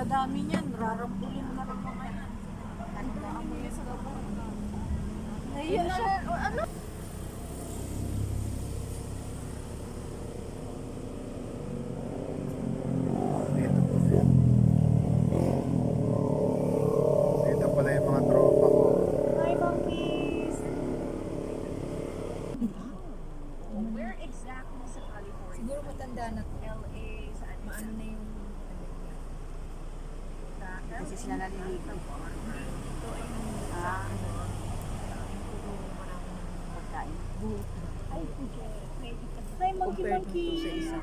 Sa dami niyan, rarampulin na rin mga yan. Tandaan mo yan sa labas. Nahiya siya. Ano? Dito pala yung mga tropa ko. Hi, monkeys! Where exactly sa California? Siguro matanda na to. LA, saan? Maano na yung... Kasi sila naliligo. Ito ay Ah. puro maraming Pagkain. buhok. Ay, okay. Hi, monkey, Compared to sa monkey! isa.